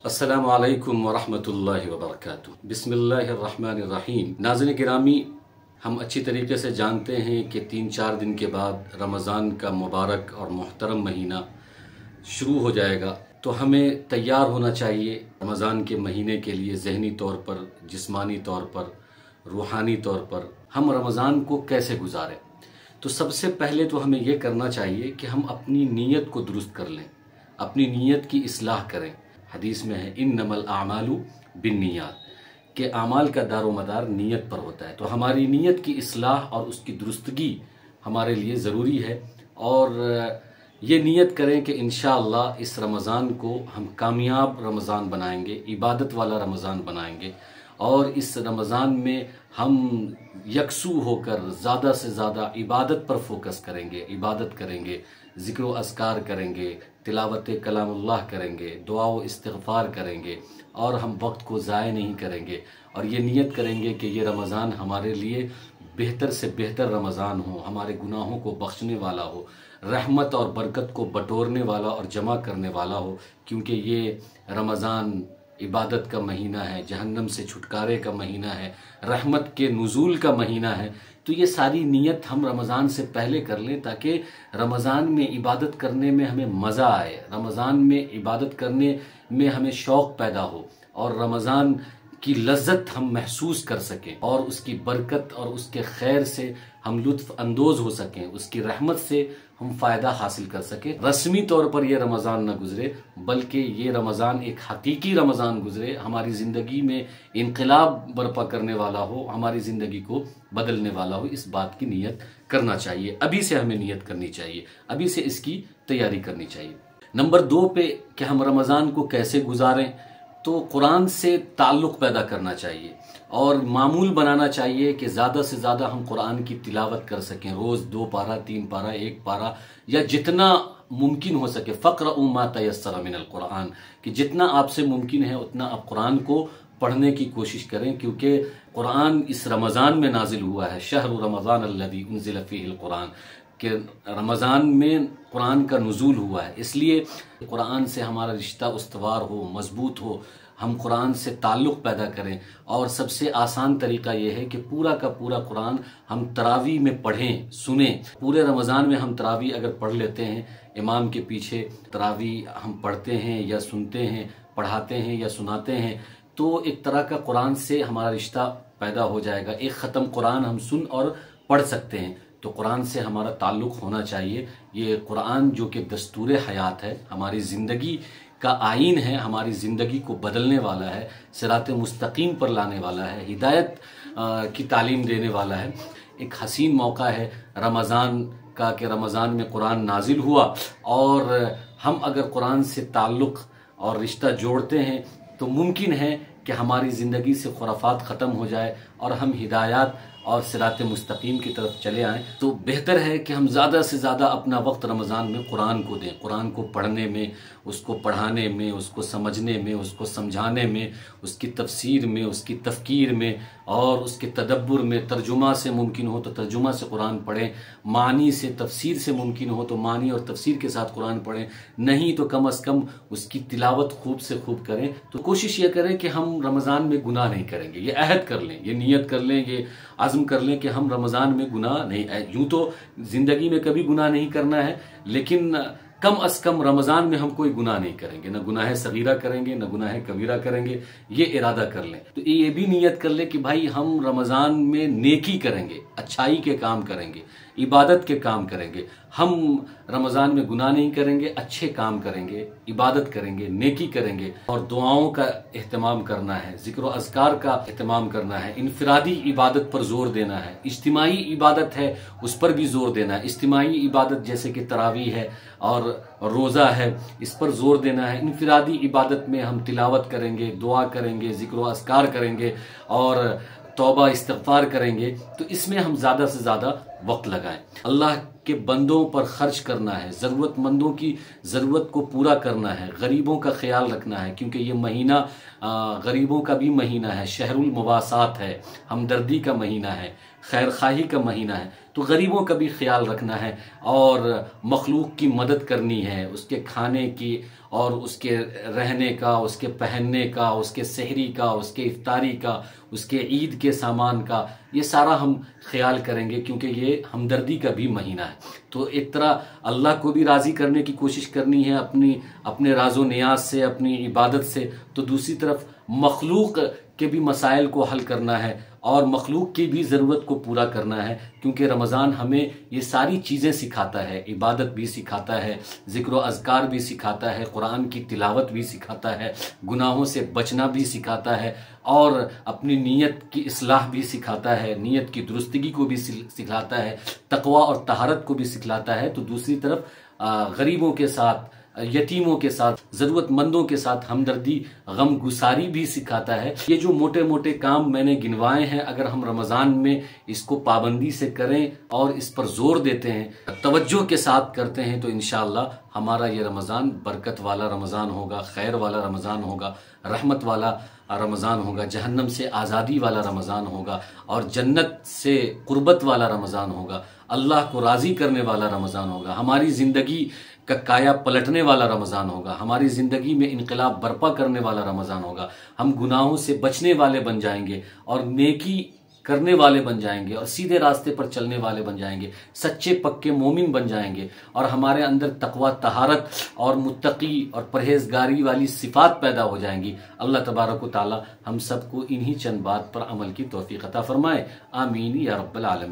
अस्सलामु अलैकुम वरहमतुल्लाहि वबरकातुहू। बिस्मिल्लाहिर्रहमानिर्रहीम। नाज़रीन गिरामी, हम अच्छी तरीके से जानते हैं कि 3-4 दिन के बाद रमज़ान का मुबारक और मोहतरम महीना शुरू हो जाएगा, तो हमें तैयार होना चाहिए रमज़ान के महीने के लिए। ज़हनी तौर पर, जिस्मानी तौर पर, रूहानी तौर पर हम रमज़ान को कैसे गुजारें। तो सबसे पहले तो हमें यह करना चाहिए कि हम अपनी नीयत को दुरुस्त कर लें, अपनी नीयत की इस्लाह करें। हदीस में है इन्नमल आमालु बिन्नियात, के आमाल का दारोमदार नीयत पर होता है। तो हमारी नीयत की इस्लाह और उसकी दुरुस्तगी हमारे लिए ज़रूरी है। और ये नीयत करें कि इंशाअल्लाह इस रमज़ान को हम कामयाब रमज़ान बनाएंगे, इबादत वाला रमज़ान बनाएंगे। और इस रमज़ान में हम यकसू होकर ज़्यादा से ज़्यादा इबादत पर फोकस करेंगे, इबादत करेंगे, ज़िक्र व अस्कार करेंगे, तिलावत कलामुल्लाह करेंगे, दुआ व इस्तिग़फ़ार करेंगे और हम वक्त को ज़ाय नहीं करेंगे। और ये नियत करेंगे कि ये रमज़ान हमारे लिए बेहतर से बेहतर रमज़ान हो, हमारे गुनाहों को बख्शने वाला हो, रहमत और बरकत को बटोरने वाला और जमा करने वाला हो। क्योंकि ये रमज़ान इबादत का महीना है, जहन्नम से छुटकारे का महीना है, रहमत के नुज़ूल का महीना है। तो ये सारी नीयत हम रमज़ान से पहले कर लें ताकि रमज़ान में इबादत करने में हमें मज़ा आए, रमज़ान में इबादत करने में हमें शौक़ पैदा हो और रमज़ान की लज्जत हम महसूस कर सकें और उसकी बरकत और उसके खैर से हम लुत्फ़ अंदोज़ हो सकें, उसकी रहमत से हम फ़ायदा हासिल कर सकें। रस्मी तौर पर यह रमज़ान न गुज़रे बल्कि ये रमज़ान एक हकीकी रमज़ान गुज़रे, हमारी ज़िंदगी में इनक़िलाब बर्पा करने वाला हो, हमारी ज़िंदगी को बदलने वाला हो। इस बात की नीयत करना चाहिए, अभी से हमें नीयत करनी चाहिए, अभी से इसकी तैयारी करनी चाहिए। नंबर 2 पे कि हम रमज़ान को कैसे गुजारें, तो कुरान से ताल्लुक़ पैदा करना चाहिए और मामूल बनाना चाहिए कि ज़्यादा से ज़्यादा हम कुरान की तिलावत कर सकें। रोज़ 2 पारा, 3 पारा, 1 पारा या जितना मुमकिन हो सके। फ़क़्रऊ मा तयस्सर मिनल कुरान, कि जितना आपसे मुमकिन है उतना आप कुरान को पढ़ने की कोशिश करें। क्योंकि कुरान इस रमज़ान में नाजिल हुआ है। शहरु रमज़ान अल्लज़ी उन्ज़िल फ़ीहिल कुरान, कि रमज़ान में कुरान का नुज़ूल हुआ है। इसलिए कुरान से हमारा रिश्ता उस्तवार हो, मजबूत हो, हम कुरान से ताल्लुक़ पैदा करें। और सबसे आसान तरीका यह है कि पूरा का पूरा कुरान हम तरावी में पढ़ें, सुनें। पूरे रमज़ान में हम तरावी अगर पढ़ लेते हैं, इमाम के पीछे तरावी हम पढ़ते हैं या सुनते हैं, पढ़ाते हैं या सुनाते हैं, तो एक तरह का कुरान से हमारा रिश्ता पैदा हो जाएगा। एक ख़त्म कुरान हम सुन और पढ़ सकते हैं। तो कुरान से हमारा ताल्लुक़ होना चाहिए। ये कुरान जो कि दस्तूर हयात है, हमारी ज़िंदगी का आइन है, हमारी ज़िंदगी को बदलने वाला है, सिरात मुस्तकीम पर लाने वाला है, हिदायत की तालीम देने वाला है। एक हसीन मौका है रमज़ान का कि रमज़ान में कुरान नाजिल हुआ और हम अगर कुरान से ताल्लुक़ और रिश्ता जोड़ते हैं तो मुमकिन है कि हमारी ज़िंदगी से खुराफात ख़त्म हो जाए और हम हिदायत और सिरात मुस्तकीम की तरफ चले आएँ। तो बेहतर है कि हम ज़्यादा से ज़्यादा अपना वक्त रमज़ान में कुरान को दें, कुरान को पढ़ने में, उसको पढ़ाने में, उसको समझने में, उसको समझाने में, उसकी तफसीर में, उसकी तफ़कीर में और उसके तदब्बुर में। तर्जुमा से मुमकिन हो तो तर्जुमा से कुरान पढ़ें, मानी से, तफसीर से मुमकिन हो तो मानी और तफसीर के साथ कुरान पढ़ें, नहीं तो कम अज़ कम उसकी तिलावत खूब से खूब करें। तो कोशिश ये करें कि हम रमज़ान में गुनाह नहीं करेंगे। ये अहद कर लें, ये नियत कर लें, ये आज़म कर लें कि हम रमज़ान में गुनाह नहीं, यूँ तो ज़िंदगी में कभी गुनाह नहीं करना है, लेकिन कम अज़ कम रमज़ान में हम कोई गुनाह नहीं करेंगे, न गुनाह सगीरा करेंगे, न गुनाह कबीरा करेंगे। ये इरादा कर लें। तो ये भी नियत कर लें कि भाई हम रमज़ान में नेकी करेंगे, अच्छाई के काम करेंगे, इबादत के काम करेंगे। हम रमज़ान में गुनाह नहीं करेंगे, अच्छे काम करेंगे, इबादत करेंगे, नेकी करेंगे और दुआओं का एहतमाम करना है, ज़िक्र व अज़कार का एहतमाम करना है, इनफरादी इबादत पर जोर देना है, इज्तिमाई इबादत है उस पर भी जोर देना है। इज्तिमाई इबादत जैसे कि तरावी है और रोज़ा है, इस पर जोर देना है। इनफरादी इबादत में हम तिलावत करेंगे, दुआ करेंगे, ज़िक्र व अज़कार करेंगे और तौबा इस्तिग़फ़ार करेंगे। तो इसमें हम ज़्यादा से ज़्यादा वक्त लगाएं। अल्लाह के बंदों पर खर्च करना है, ज़रूरतमंदों की ज़रूरत को पूरा करना है, गरीबों का ख्याल रखना है। क्योंकि ये महीना गरीबों का भी महीना है, शहरुल मुवासात है, हमदर्दी का महीना है, खैर खाही का महीना है, तो गरीबों का भी ख्याल रखना है और मखलूक की मदद करनी है, उसके खाने की और उसके रहने का, उसके पहनने का, उसके सहरी का, उसके इफ्तारी का, उसके ईद के सामान का, ये सारा हम ख्याल करेंगे क्योंकि ये हमदर्दी का भी महीना है। तो एक तरह अल्लाह को भी राज़ी करने की कोशिश करनी है अपने राज़ो नियाज से, अपनी इबादत से, तो दूसरी तरफ मखलूक के भी मसाइल को हल करना है और मखलूक की भी ज़रूरत को पूरा करना है, क्योंकि रमज़ान हमें ये सारी चीज़ें सिखाता है, इबादत भी सिखाता है, ज़िक्र व अज़कार भी सिखाता है, कुरान की तिलावत भी सिखाता है, गुनाहों से बचना भी सिखाता है और अपनी नीयत की इस्लाह भी सिखाता है, नीयत की दुरुस्तगी को भी सिखाता है, तक़वा और तहारत को भी सिखलाता है। तो दूसरी तरफ गरीबों के साथ, यतीमों के साथ, ज़रूरतमंदों के साथ हमदर्दी, गम गुसारी भी सिखाता है। ये जो मोटे मोटे काम मैंने गिनवाए हैं, अगर हम रमज़ान में इसको पाबंदी से करें और इस पर जोर देते हैं, तवज्जो के साथ करते हैं, तो इंशाअल्लाह हमारा ये रमज़ान बरकत वाला रमज़ान होगा, खैर वाला रमज़ान होगा, रहमत वाला रमज़ान होगा, जहन्नम से आज़ादी वाला रमज़ान होगा और जन्नत से कुर्बत वाला रमज़ान होगा, अल्लाह को राज़ी करने वाला रमज़ान होगा, हमारी ज़िंदगी का काया पलटने वाला रमज़ान होगा, हमारी ज़िंदगी में इनकलाब बर्पा करने वाला रमज़ान होगा। हम गुनाहों से बचने वाले बन जाएंगे और नेकी करने वाले बन जाएंगे और सीधे रास्ते पर चलने वाले बन जाएंगे, सच्चे पक्के मोमिन बन जाएंगे और हमारे अंदर तकवा, तहारत और मुत्तकी और परहेजगारी वाली सिफात पैदा हो जाएंगी। अल्लाह तबारक व तआला हम सबको इन्हीं चंद बात पर अमल की तौफीक अता फरमाए। आमीन या रब्बल आलमीन।